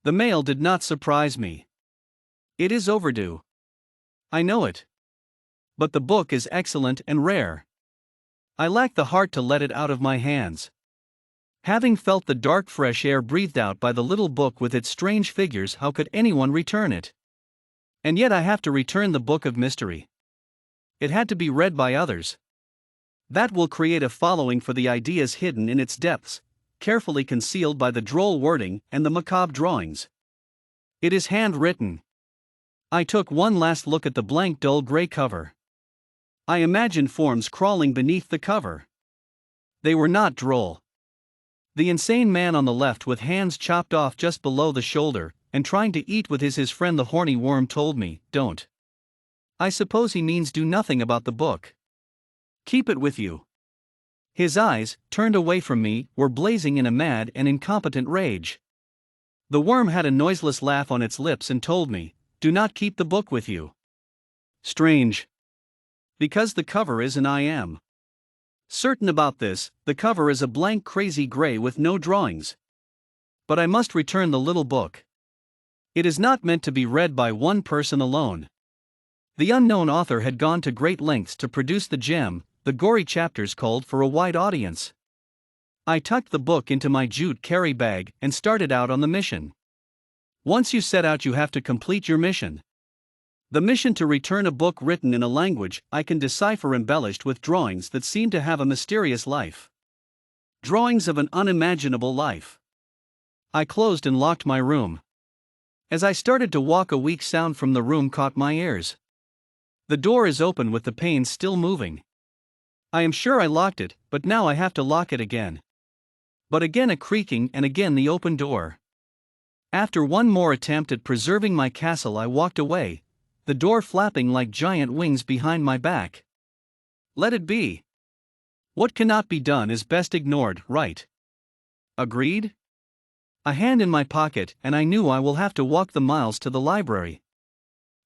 The mail did not surprise me. It is overdue. I know it. But the book is excellent and rare. I lack the heart to let it out of my hands. Having felt the dark fresh air breathed out by the little book with its strange figures, how could anyone return it? And yet I have to return the book of mystery. It had to be read by others. That will create a following for the ideas hidden in its depths, carefully concealed by the droll wording and the macabre drawings. It is handwritten. I took one last look at the blank dull gray cover. I imagined forms crawling beneath the cover. They were not droll. The insane man on the left with hands chopped off just below the shoulder, and trying to eat with his friend the horny worm told me, don't. I suppose he means do nothing about the book. Keep it with you. His eyes, turned away from me, were blazing in a mad and incompetent rage. The worm had a noiseless laugh on its lips and told me, do not keep the book with you. Strange. Because the cover is an I am. Certain about this, the cover is a blank crazy gray with no drawings. But I must return the little book. It is not meant to be read by one person alone. The unknown author had gone to great lengths to produce the gem. The gory chapters called for a wide audience. I tucked the book into my jute carry bag and started out on the mission. Once you set out, you have to complete your mission. The mission to return a book written in a language I can decipher, embellished with drawings that seem to have a mysterious life. Drawings of an unimaginable life. I closed and locked my room. As I started to walk, a weak sound from the room caught my ears. The door is open with the panes still moving. I am sure I locked it, but now I have to lock it again. But again a creaking, and again the open door. After one more attempt at preserving my castle, I walked away, the door flapping like giant wings behind my back. Let it be. What cannot be done is best ignored, right? Agreed? A hand in my pocket, and I knew I will have to walk the miles to the library.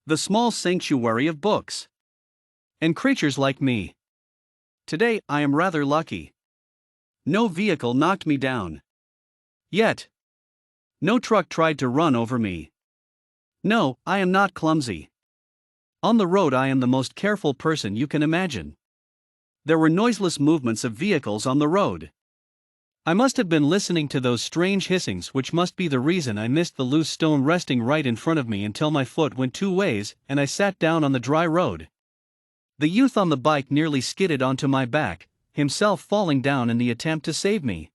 The small sanctuary of books. And creatures like me. Today, I am rather lucky. No vehicle knocked me down. Yet. No truck tried to run over me. No, I am not clumsy. On the road, I am the most careful person you can imagine. There were noiseless movements of vehicles on the road. I must have been listening to those strange hissings, which must be the reason I missed the loose stone resting right in front of me until my foot went two ways and I sat down on the dry road. The youth on the bike nearly skidded onto my back, himself falling down in the attempt to save me.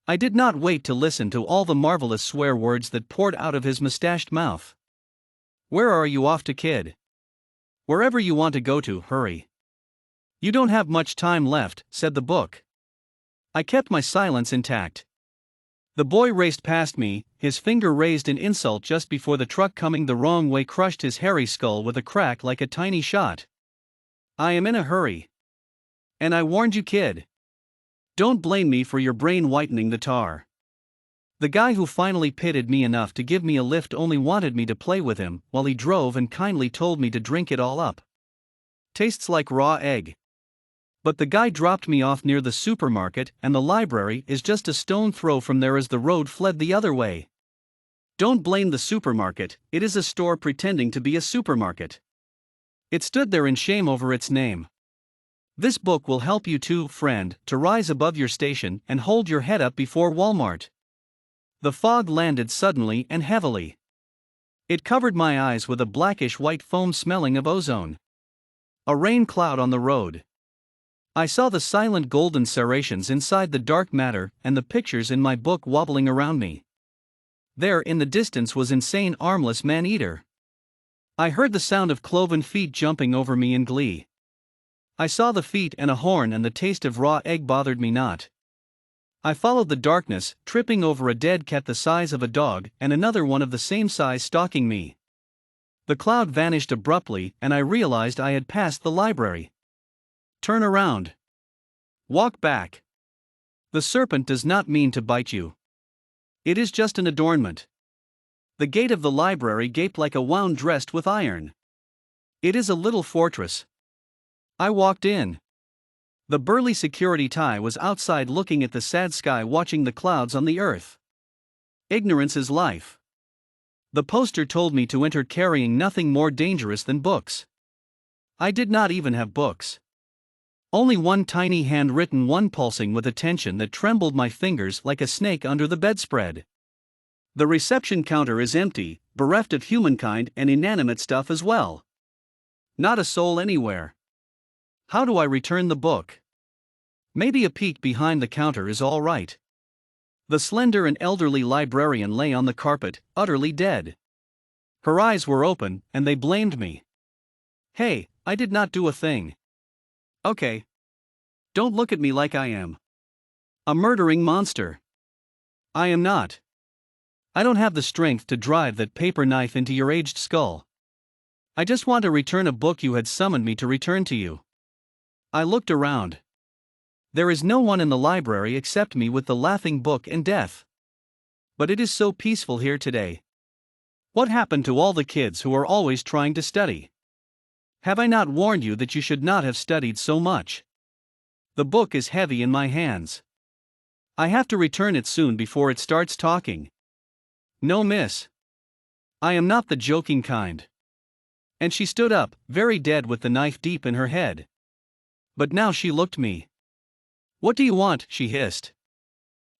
I did not wait to listen to all the marvelous swear words that poured out of his mustached mouth. Where are you off to, kid? Wherever you want to go to, hurry. You don't have much time left, said the book. I kept my silence intact. The boy raced past me, his finger raised in insult just before the truck coming the wrong way crushed his hairy skull with a crack like a tiny shot. I am in a hurry. And I warned you, kid. Don't blame me for your brain whitening the tar. The guy who finally pitied me enough to give me a lift only wanted me to play with him while he drove and kindly told me to drink it all up. Tastes like raw egg. But the guy dropped me off near the supermarket, and the library is just a stone throw from there as the road fled the other way. Don't blame the supermarket, it is a store pretending to be a supermarket. It stood there in shame over its name. This book will help you too, friend, to rise above your station and hold your head up before Walmart. The fog landed suddenly and heavily. It covered my eyes with a blackish white foam smelling of ozone. A rain cloud on the road. I saw the silent golden serrations inside the dark matter and the pictures in my book wobbling around me. There in the distance was insane armless man-eater. I heard the sound of cloven feet jumping over me in glee. I saw the feet and a horn, and the taste of raw egg bothered me not. I followed the darkness, tripping over a dead cat the size of a dog and another one of the same size stalking me. The cloud vanished abruptly and I realized I had passed the library. Turn around. Walk back. The serpent does not mean to bite you. It is just an adornment. The gate of the library gaped like a wound dressed with iron. It is a little fortress. I walked in. The burly security tie was outside looking at the sad sky, watching the clouds on the earth. Ignorance is life. The poster told me to enter carrying nothing more dangerous than books. I did not even have books. Only one tiny handwritten one pulsing with a tension that trembled my fingers like a snake under the bedspread. The reception counter is empty, bereft of humankind and inanimate stuff as well. Not a soul anywhere. How do I return the book? Maybe a peek behind the counter is all right. The slender and elderly librarian lay on the carpet, utterly dead. Her eyes were open, and they blamed me. Hey, I did not do a thing. Okay. Don't look at me like I am a murdering monster. I am not. I don't have the strength to drive that paper knife into your aged skull. I just want to return a book you had summoned me to return to you. I looked around. There is no one in the library except me with the laughing book and death. But it is so peaceful here today. What happened to all the kids who are always trying to study? Have I not warned you that you should not have studied so much? The book is heavy in my hands. I have to return it soon before it starts talking. No, miss. I am not the joking kind. And she stood up, very dead with the knife deep in her head. But now she looked me. What do you want? She hissed.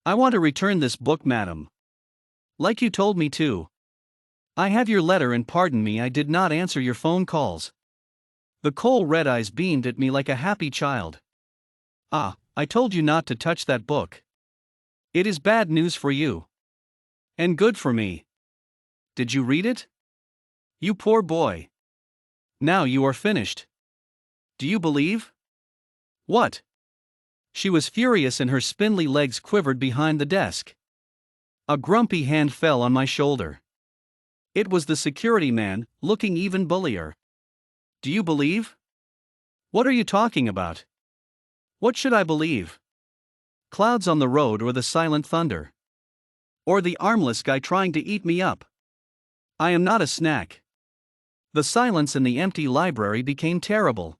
I want to return this book, madam. Like you told me to. I have your letter and pardon me I did not answer your phone calls. The coal red eyes beamed at me like a happy child. Ah, I told you not to touch that book. It is bad news for you. And good for me. Did you read it? You poor boy. Now you are finished. Do you believe? What? She was furious and her spindly legs quivered behind the desk. A grumpy hand fell on my shoulder. It was the security man, looking even bullier. Do you believe? What are you talking about? What should I believe? Clouds on the road or the silent thunder? Or the armless guy trying to eat me up? I am not a snack. The silence in the empty library became terrible.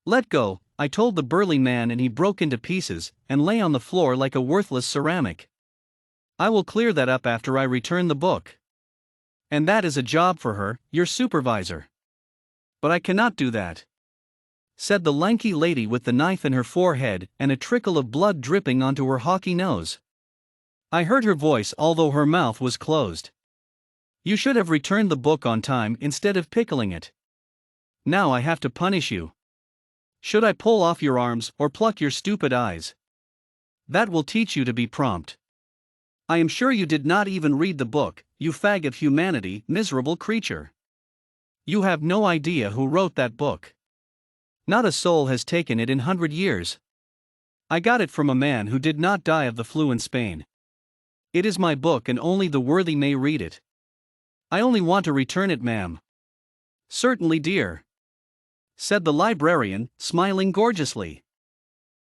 Let go, I told the burly man, and he broke into pieces and lay on the floor like a worthless ceramic. I will clear that up after I return the book. And that is a job for her, your supervisor. But I cannot do that, said the lanky lady with the knife in her forehead and a trickle of blood dripping onto her hawky nose. I heard her voice although her mouth was closed. You should have returned the book on time instead of pickling it. Now I have to punish you. Should I pull off your arms or pluck your stupid eyes? That will teach you to be prompt. I am sure you did not even read the book, you fag of humanity, miserable creature. You have no idea who wrote that book. Not a soul has taken it in 100 years. I got it from a man who did not die of the flu in Spain. It is my book and only the worthy may read it. I only want to return it, ma'am. Certainly, dear, said the librarian, smiling gorgeously.